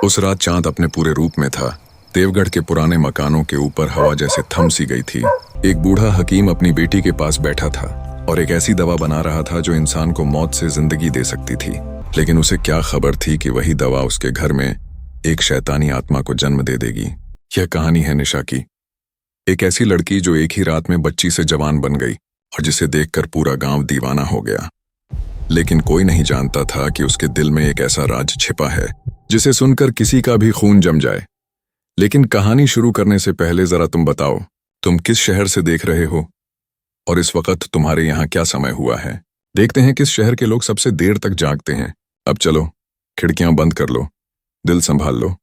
उस रात चांद अपने पूरे रूप में था। देवगढ़ के पुराने मकानों के ऊपर हवा जैसे थम सी गई थी। एक बूढ़ा हकीम अपनी बेटी के पास बैठा था और एक ऐसी दवा बना रहा था जो इंसान को मौत से जिंदगी दे सकती थी। लेकिन उसे क्या खबर थी कि वही दवा उसके घर में एक शैतानी आत्मा को जन्म दे देगी। यह कहानी है निशा की, एक ऐसी लड़की जो एक ही रात में बच्ची से जवान बन गई और जिसे देखकर पूरा गांव दीवाना हो गया। लेकिन कोई नहीं जानता था कि उसके दिल में एक ऐसा राज छिपा है जिसे सुनकर किसी का भी खून जम जाए। लेकिन कहानी शुरू करने से पहले जरा तुम बताओ, तुम किस शहर से देख रहे हो और इस वक्त तुम्हारे यहाँ क्या समय हुआ है। देखते हैं किस शहर के लोग सबसे देर तक जागते हैं। अब चलो, खिड़कियां बंद कर लो, दिल संभाल लो।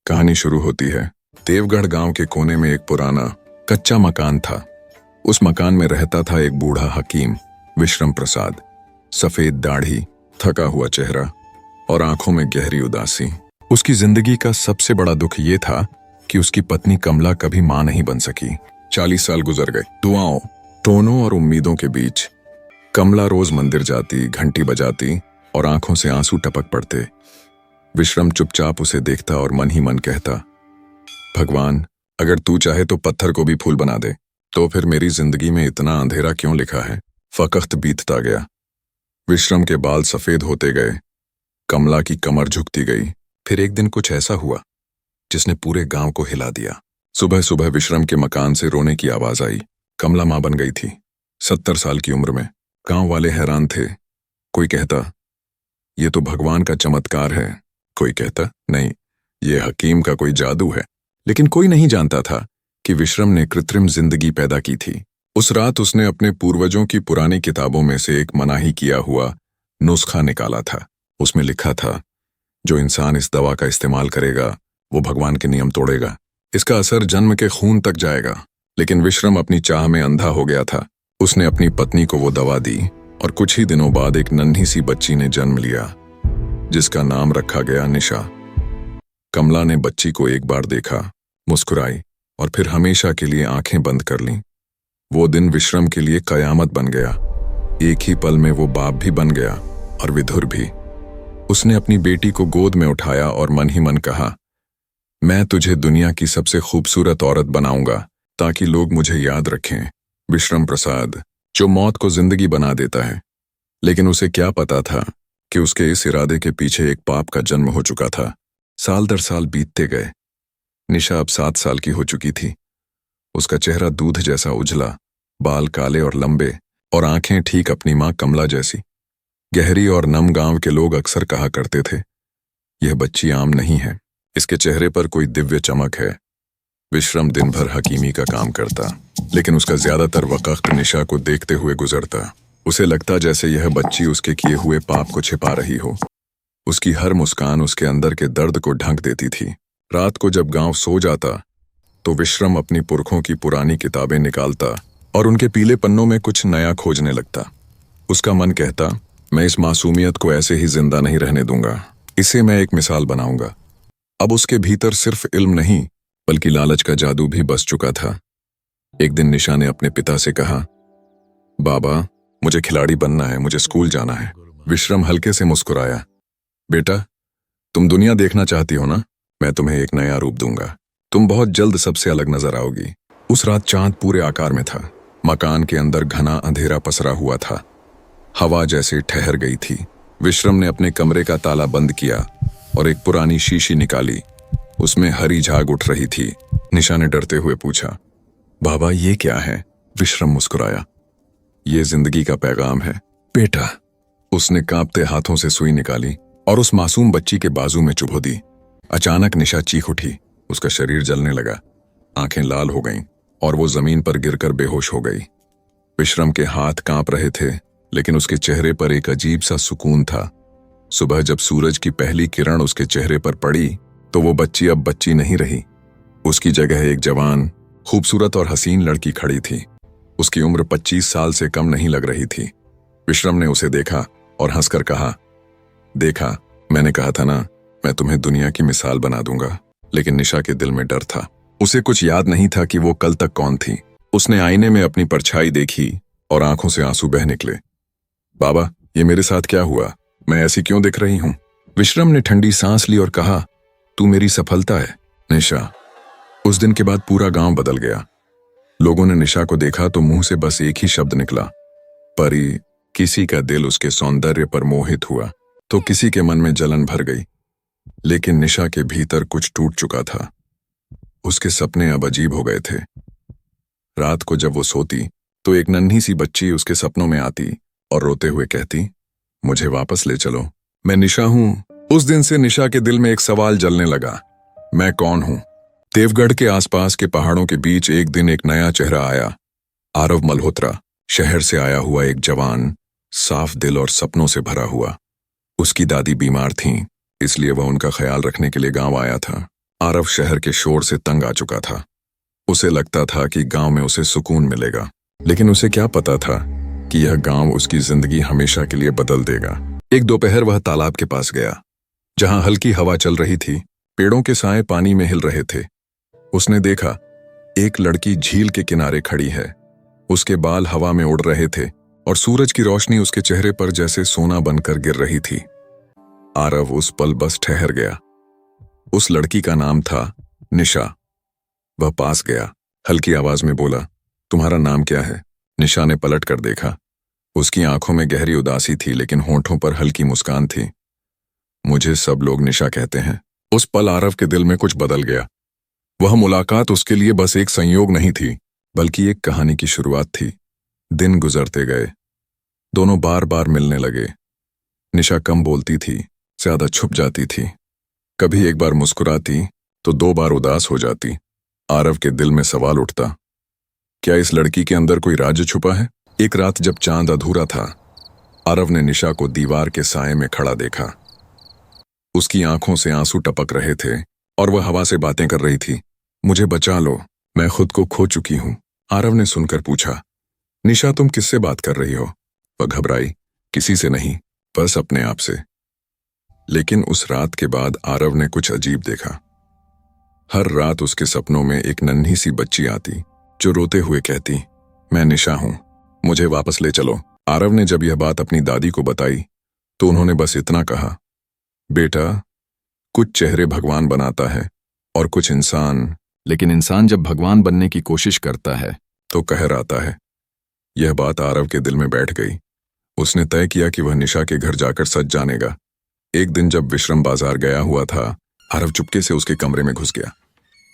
कहानी शुरू होती है। देवगढ़ गांव के कोने में एक पुराना कच्चा मकान था। उस मकान में रहता था एक बूढ़ा हकीम, विश्रम प्रसाद। सफेद दाढ़ी, थका हुआ चेहरा और आंखों में गहरी उदासी। उसकी जिंदगी का सबसे बड़ा दुख ये था कि उसकी पत्नी कमला कभी मां नहीं बन सकी। 40 साल गुजर गए दुआओं, टोनों और उम्मीदों के बीच। कमला रोज मंदिर जाती, घंटी बजाती और आंखों से आंसू टपक पड़ते। विश्रम चुपचाप उसे देखता और मन ही मन कहता, भगवान, अगर तू चाहे तो पत्थर को भी फूल बना दे। तो फिर मेरी जिंदगी में इतना अंधेरा क्यों लिखा है। वक्त बीतता गया। विश्रम के बाल सफेद होते गए, कमला की कमर झुकती गई। फिर एक दिन कुछ ऐसा हुआ जिसने पूरे गांव को हिला दिया। सुबह सुबह विश्रम के मकान से रोने की आवाज आई। कमला मां बन गई थी, 70 साल की उम्र में। गांव वाले हैरान थे। कोई कहता, ये तो भगवान का चमत्कार है। कोई कहता, नहीं, ये हकीम का कोई जादू है। लेकिन कोई नहीं जानता था कि विश्रम ने कृत्रिम जिंदगी पैदा की थी। उस रात उसने अपने पूर्वजों की पुरानी किताबों में से एक मनाही किया हुआ नुस्खा निकाला था। उसमें लिखा था, जो इंसान इस दवा का इस्तेमाल करेगा वो भगवान के नियम तोड़ेगा। इसका असर जन्म के खून तक जाएगा। लेकिन विश्रम अपनी चाह में अंधा हो गया था। उसने अपनी पत्नी को वो दवा दी और कुछ ही दिनों बाद एक नन्ही सी बच्ची ने जन्म लिया जिसका नाम रखा गया निशा। कमला ने बच्ची को एक बार देखा, मुस्कुराई और फिर हमेशा के लिए आंखें बंद कर लीं। वो दिन विश्रम के लिए कयामत बन गया। एक ही पल में वो बाप भी बन गया और विधुर भी। उसने अपनी बेटी को गोद में उठाया और मन ही मन कहा, मैं तुझे दुनिया की सबसे खूबसूरत औरत बनाऊंगा ताकि लोग मुझे याद रखें। विश्रम प्रसाद, जो मौत को जिंदगी बना देता है। लेकिन उसे क्या पता था कि उसके इस इरादे के पीछे एक पाप का जन्म हो चुका था। साल दर साल बीतते गए। निशा अब 7 साल की हो चुकी थी। उसका चेहरा दूध जैसा उजला, बाल काले और लंबे और आंखें ठीक अपनी मां कमला जैसी गहरी और नम। गांव के लोग अक्सर कहा करते थे, यह बच्ची आम नहीं है, इसके चेहरे पर कोई दिव्य चमक है। विश्रम दिन भर हकीमी का काम करता, लेकिन उसका ज्यादातर वक्त निशा को देखते हुए गुजरता। उसे लगता जैसे यह बच्ची उसके किए हुए पाप को छिपा रही हो। उसकी हर मुस्कान उसके अंदर के दर्द को ढक देती थी। रात को जब गांव सो जाता तो विश्रम अपनी पुरखों की पुरानी किताबें निकालता और उनके पीले पन्नों में कुछ नया खोजने लगता। उसका मन कहता, मैं इस मासूमियत को ऐसे ही जिंदा नहीं रहने दूंगा, इसे मैं एक मिसाल बनाऊंगा। अब उसके भीतर सिर्फ इल्म नहीं बल्कि लालच का जादू भी बस चुका था। एक दिन निशा ने अपने पिता से कहा, बाबा, मुझे खिलाड़ी बनना है, मुझे स्कूल जाना है। विश्रम हल्के से मुस्कुराया, बेटा, तुम दुनिया देखना चाहती हो ना, मैं तुम्हें एक नया रूप दूंगा। तुम बहुत जल्द सबसे अलग नजर आओगी। उस रात चांद पूरे आकार में था। मकान के अंदर घना अंधेरा पसरा हुआ था। हवा जैसे ठहर गई थी। विश्रम ने अपने कमरे का ताला बंद किया और एक पुरानी शीशी निकाली। उसमें हरी झाग उठ रही थी। निशा ने डरते हुए पूछा, बाबा, ये क्या है? विश्रम मुस्कुराया, ये जिंदगी का पैगाम है बेटा। उसने कांपते हाथों से सुई निकाली और उस मासूम बच्ची के बाजू में चुभो दी। अचानक निशा चीख उठी। उसका शरीर जलने लगा, आंखें लाल हो गईं और वो जमीन पर गिरकर बेहोश हो गई। विश्रम के हाथ कांप रहे थे, लेकिन उसके चेहरे पर एक अजीब सा सुकून था। सुबह जब सूरज की पहली किरण उसके चेहरे पर पड़ी तो वो बच्ची अब बच्ची नहीं रही। उसकी जगह एक जवान, खूबसूरत और हसीन लड़की खड़ी थी। उसकी उम्र 25 साल से कम नहीं लग रही थी। विश्रम ने उसे देखा और हंसकर कहा, देखा, मैंने कहा था ना, मैं तुम्हें दुनिया की मिसाल बना दूंगा। लेकिन निशा के दिल में डर था। उसे कुछ याद नहीं था कि वो कल तक कौन थी। उसने आईने में अपनी परछाई देखी और आंखों से आंसू बह निकले। बाबा, ये मेरे साथ क्या हुआ? मैं ऐसी क्यों दिख रही हूं? विश्रम ने ठंडी सांस ली और कहा, तू मेरी सफलता है निशा। उस दिन के बाद पूरा गांव बदल गया। लोगों ने निशा को देखा तो मुंह से बस एक ही शब्द निकला, परी। किसी का दिल उसके सौंदर्य पर मोहित हुआ तो किसी के मन में जलन भर गई। लेकिन निशा के भीतर कुछ टूट चुका था। उसके सपने अब अजीब हो गए थे। रात को जब वो सोती तो एक नन्ही सी बच्ची उसके सपनों में आती और रोते हुए कहती, मुझे वापस ले चलो, मैं निशा हूं। उस दिन से निशा के दिल में एक सवाल जलने लगा, मैं कौन हूं। देवगढ़ के आसपास के पहाड़ों के बीच एक दिन एक नया चेहरा आया। आरव मल्होत्रा, शहर से आया हुआ एक जवान, साफ दिल और सपनों से भरा हुआ। उसकी दादी बीमार थीं, इसलिए वह उनका ख्याल रखने के लिए गांव आया था। आरव शहर के शोर से तंग आ चुका था। उसे लगता था कि गांव में उसे सुकून मिलेगा, लेकिन उसे क्या पता था कि यह गांव उसकी जिंदगी हमेशा के लिए बदल देगा। एक दोपहर वह तालाब के पास गया, जहां हल्की हवा चल रही थी। पेड़ों के साए पानी में हिल रहे थे। उसने देखा एक लड़की झील के किनारे खड़ी है। उसके बाल हवा में उड़ रहे थे और सूरज की रोशनी उसके चेहरे पर जैसे सोना बनकर गिर रही थी। आरव उस पल बस ठहर गया। उस लड़की का नाम था निशा। वह पास गया, हल्की आवाज में बोला, तुम्हारा नाम क्या है। निशा ने पलट कर देखा। उसकी आंखों में गहरी उदासी थी, लेकिन होंठों पर हल्की मुस्कान थी। मुझे सब लोग निशा कहते हैं। उस पल आरव के दिल में कुछ बदल गया। वह मुलाकात उसके लिए बस एक संयोग नहीं थी, बल्कि एक कहानी की शुरुआत थी। दिन गुजरते गए, दोनों बार बार मिलने लगे। निशा कम बोलती थी, ज्यादा छुप जाती थी। कभी एक बार मुस्कुराती तो 2 बार उदास हो जाती। आरव के दिल में सवाल उठता, क्या इस लड़की के अंदर कोई राज छुपा है। एक रात जब चांद अधूरा था, आरव ने निशा को दीवार के साए में खड़ा देखा। उसकी आंखों से आंसू टपक रहे थे और वह हवा से बातें कर रही थी। मुझे बचा लो, मैं खुद को खो चुकी हूं। आरव ने सुनकर पूछा, निशा तुम किससे बात कर रही हो। वह घबराई, किसी से नहीं, बस अपने आप से। लेकिन उस रात के बाद आरव ने कुछ अजीब देखा। हर रात उसके सपनों में एक नन्ही सी बच्ची आती जो रोते हुए कहती, मैं निशा हूं, मुझे वापस ले चलो। आरव ने जब यह बात अपनी दादी को बताई तो उन्होंने बस इतना कहा, बेटा, कुछ चेहरे भगवान बनाता है और कुछ इंसान, लेकिन इंसान जब भगवान बनने की कोशिश करता है तो कहर आता है। यह बात आरव के दिल में बैठ गई। उसने तय किया कि वह निशा के घर जाकर सच जानेगा। एक दिन जब विश्रम बाजार गया हुआ था, आरव चुपके से उसके कमरे में घुस गया।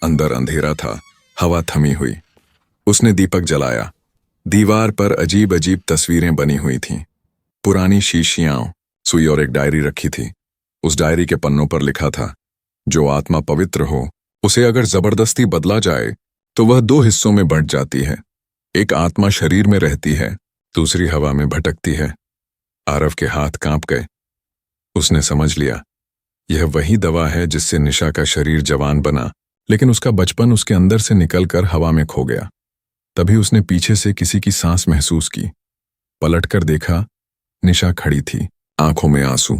अंदर अंधेरा था, हवा थमी हुई। उसने दीपक जलाया। दीवार पर अजीब अजीब तस्वीरें बनी हुई थीं। पुरानी शीशियां, सुई और एक डायरी रखी थी। उस डायरी के पन्नों पर लिखा था, जो आत्मा पवित्र हो उसे अगर जबरदस्ती बदला जाए तो वह 2 हिस्सों में बंट जाती है। एक आत्मा शरीर में रहती है, दूसरी हवा में भटकती है। आरव के हाथ कांप गए। उसने समझ लिया, यह वही दवा है जिससे निशा का शरीर जवान बना, लेकिन उसका बचपन उसके अंदर से निकलकर हवा में खो गया। तभी उसने पीछे से किसी की सांस महसूस की। पलटकर देखा, निशा खड़ी थी, आंखों में आंसू,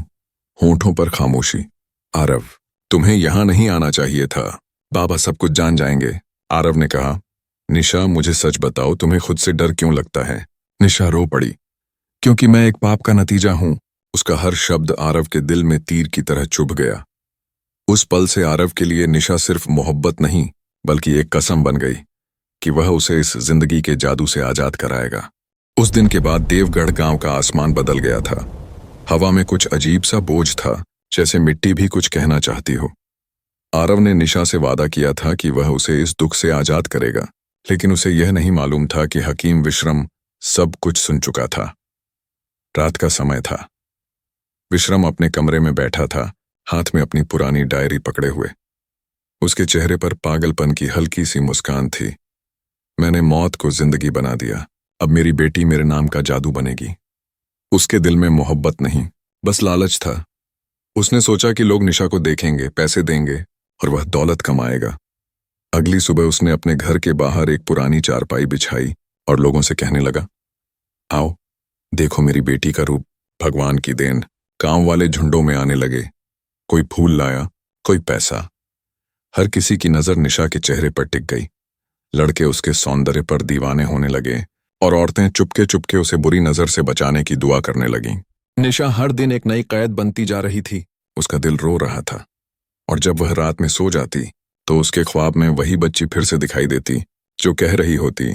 होंठों पर खामोशी। आरव, तुम्हें यहां नहीं आना चाहिए था, बाबा सब कुछ जान जाएंगे। आरव ने कहा, निशा मुझे सच बताओ, तुम्हें खुद से डर क्यों लगता है। निशा रो पड़ी, क्योंकि मैं एक पाप का नतीजा हूं। उसका हर शब्द आरव के दिल में तीर की तरह चुभ गया। उस पल से आरव के लिए निशा सिर्फ मोहब्बत नहीं, बल्कि एक कसम बन गई कि वह उसे इस जिंदगी के जादू से आजाद कराएगा। उस दिन के बाद देवगढ़ गांव का आसमान बदल गया था। हवा में कुछ अजीब सा बोझ था, जैसे मिट्टी भी कुछ कहना चाहती हो। आरव ने निशा से वादा किया था कि वह उसे इस दुख से आजाद करेगा, लेकिन उसे यह नहीं मालूम था कि हकीम विश्रम सब कुछ सुन चुका था। रात का समय था। विश्रम अपने कमरे में बैठा था, हाथ में अपनी पुरानी डायरी पकड़े हुए। उसके चेहरे पर पागलपन की हल्की सी मुस्कान थी। मैंने मौत को जिंदगी बना दिया, अब मेरी बेटी मेरे नाम का जादू बनेगी। उसके दिल में मोहब्बत नहीं, बस लालच था। उसने सोचा कि लोग निशा को देखेंगे, पैसे देंगे और वह दौलत कमाएगा। अगली सुबह उसने अपने घर के बाहर एक पुरानी चारपाई बिछाई और लोगों से कहने लगा, आओ देखो मेरी बेटी का रूप, भगवान की देन। गांव वाले झुंडों में आने लगे। कोई फूल लाया, कोई पैसा। हर किसी की नजर निशा के चेहरे पर टिक गई। लड़के उसके सौंदर्य पर दीवाने होने लगे और औरतें चुपके चुपके उसे बुरी नजर से बचाने की दुआ करने लगीं। निशा हर दिन एक नई कैद बनती जा रही थी। उसका दिल रो रहा था। और जब वह रात में सो जाती तो उसके ख्वाब में वही बच्ची फिर से दिखाई देती जो कह रही होती,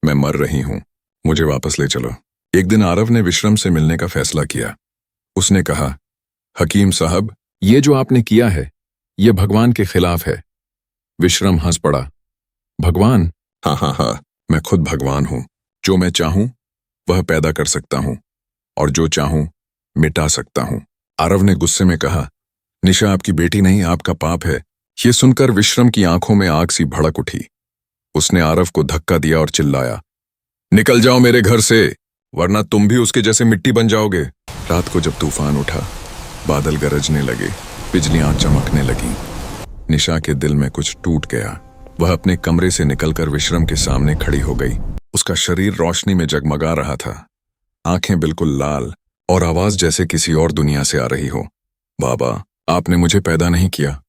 मैं मर रही हूं, मुझे वापस ले चलो। एक दिन आरव ने विश्रम से मिलने का फैसला किया। उसने कहा, हकीम साहब, ये जो आपने किया है ये भगवान के खिलाफ है। विश्रम हंस पड़ा। भगवान? हाँ हाँ हाँ, मैं खुद भगवान हूं। जो मैं चाहूं वह पैदा कर सकता हूं और जो चाहूं मिटा सकता हूं। आरव ने गुस्से में कहा, निशा आपकी बेटी नहीं, आपका पाप है। ये सुनकर विश्रम की आंखों में आग सी भड़क उठी। उसने आरव को धक्का दिया और चिल्लाया, निकल जाओ मेरे घर से, वरना तुम भी उसके जैसे मिट्टी बन जाओगे। रात को जब तूफान उठा, बादल गरजने लगे, बिजलियां चमकने लगी, निशा के दिल में कुछ टूट गया। वह अपने कमरे से निकलकर विश्रम के सामने खड़ी हो गई। उसका शरीर रोशनी में जगमगा रहा था, आंखें बिल्कुल लाल और आवाज जैसे किसी और दुनिया से आ रही हो। बाबा, आपने मुझे पैदा नहीं किया,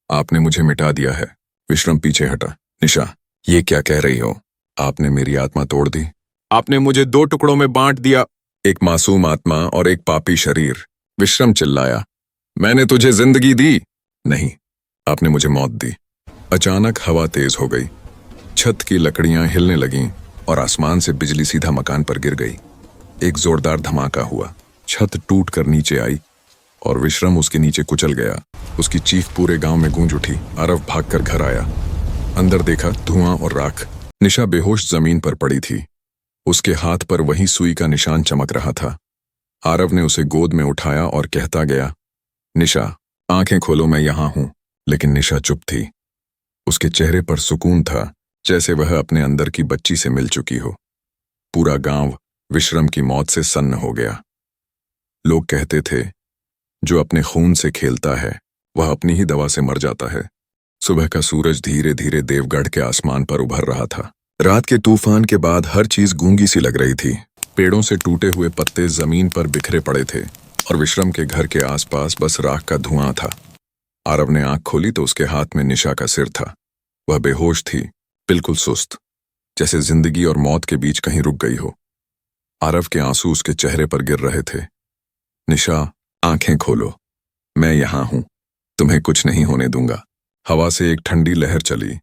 आपने मुझे मिटा दिया है। विश्रम पीछे हटा। निशा, ये क्या कह रही हो? आपने मेरी आत्मा तोड़ दी, आपने मुझे 2 टुकड़ों में बांट दिया। एक मासूम आत्मा और एक पापी शरीर। विश्रम चिल्लाया, मैंने तुझे जिंदगी दी नहीं, आपने मुझे मौत दी। अचानक हवा तेज हो गई, छत की लकड़ियां हिलने लगीं और आसमान से बिजली सीधा मकान पर गिर गई। एक जोरदार धमाका हुआ, छत टूट कर नीचे आई और विश्रम उसके नीचे कुचल गया। उसकी चीख पूरे गांव में गूंज उठी। आरव भागकर घर आया। अंदर देखा, धुआं और राख। निशा बेहोश जमीन पर पड़ी थी। उसके हाथ पर वही सुई का निशान चमक रहा था। आरव ने उसे गोद में उठाया और कहता गया, निशा, आंखें खोलो, मैं यहां हूं। लेकिन निशा चुप थी। उसके चेहरे पर सुकून था, जैसे वह अपने अंदर की बच्ची से मिल चुकी हो। पूरा गांव विश्रम की मौत से सन्न हो गया। लोग कहते थे, जो अपने खून से खेलता है वह अपनी ही दवा से मर जाता है। सुबह का सूरज धीरे धीरे देवगढ़ के आसमान पर उभर रहा था। रात के तूफान के बाद हर चीज गूंगी सी लग रही थी। पेड़ों से टूटे हुए पत्ते जमीन पर बिखरे पड़े थे और विश्रम के घर के आसपास बस राख का धुआं था। आरव ने आंख खोली तो उसके हाथ में निशा का सिर था। वह बेहोश थी, बिल्कुल सुस्त, जैसे जिंदगी और मौत के बीच कहीं रुक गई हो। आरव के आंसू उसके चेहरे पर गिर रहे थे। निशा, आंखें खोलो, मैं यहां हूं, तुम्हें कुछ नहीं होने दूंगा। हवा से एक ठंडी लहर चली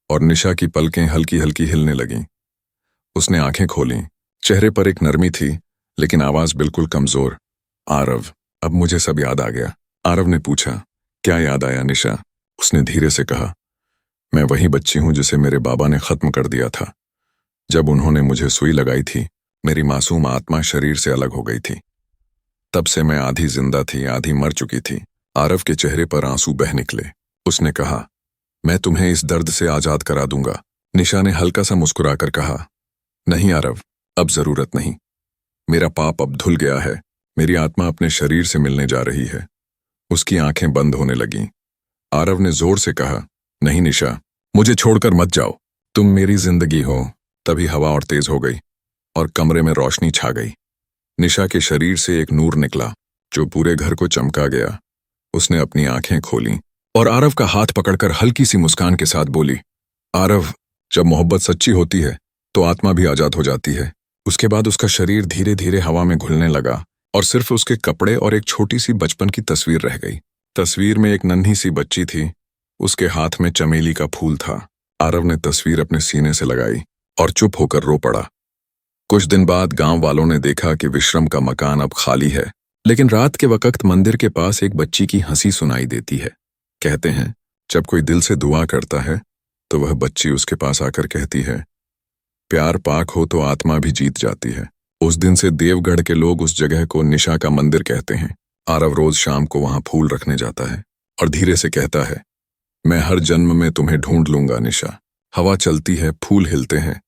और निशा की पलकें हल्की हल्की हिलने लगीं। उसने आंखें खोलीं। चेहरे पर एक नरमी थी, लेकिन आवाज बिल्कुल कमजोर। आरव, अब मुझे सब याद आ गया। आरव ने पूछा, क्या याद आया निशा? उसने धीरे से कहा, मैं वही बच्ची हूं जिसे मेरे बाबा ने खत्म कर दिया था। जब उन्होंने मुझे सुई लगाई थी, मेरी मासूम आत्मा शरीर से अलग हो गई थी। तब से मैं आधी जिंदा थी, आधी मर चुकी थी। आरव के चेहरे पर आंसू बह निकले। उसने कहा, मैं तुम्हें इस दर्द से आजाद करा दूंगा। निशा ने हल्का सा मुस्कुराकर कहा, नहीं आरव, अब जरूरत नहीं। मेरा पाप अब धुल गया है। मेरी आत्मा अपने शरीर से मिलने जा रही है। उसकी आंखें बंद होने लगीं। आरव ने जोर से कहा, नहीं निशा, मुझे छोड़कर मत जाओ, तुम मेरी जिंदगी हो। तभी हवा और तेज हो गई और कमरे में रोशनी छा गई। निशा के शरीर से एक नूर निकला जो पूरे घर को चमका गया। उसने अपनी आंखें खोलीं और आरव का हाथ पकड़कर हल्की सी मुस्कान के साथ बोली, आरव, जब मोहब्बत सच्ची होती है तो आत्मा भी आजाद हो जाती है। उसके बाद उसका शरीर धीरे धीरे हवा में घुलने लगा और सिर्फ उसके कपड़े और एक छोटी सी बचपन की तस्वीर रह गई। तस्वीर में एक नन्ही सी बच्ची थी, उसके हाथ में चमेली का फूल था। आरव ने तस्वीर अपने सीने से लगाई और चुप होकर रो पड़ा। कुछ दिन बाद गांव वालों ने देखा कि विश्रम का मकान अब खाली है, लेकिन रात के वक्त मंदिर के पास एक बच्ची की हंसी सुनाई देती है। कहते हैं, जब कोई दिल से दुआ करता है तो वह बच्ची उसके पास आकर कहती है, प्यार पाक हो तो आत्मा भी जीत जाती है। उस दिन से देवगढ़ के लोग उस जगह को निशा का मंदिर कहते हैं। आरव रोज शाम को वहां फूल रखने जाता है और धीरे से कहता है, मैं हर जन्म में तुम्हें ढूंढ लूंगा निशा। हवा चलती है, फूल हिलते हैं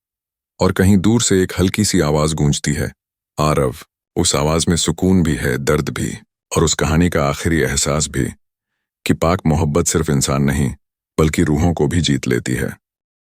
और कहीं दूर से एक हल्की सी आवाज गूंजती है। आरव, उस आवाज में सुकून भी है, दर्द भी, और उस कहानी का आखिरी एहसास भी कि पाक मोहब्बत सिर्फ इंसान नहीं बल्कि रूहों को भी जीत लेती है।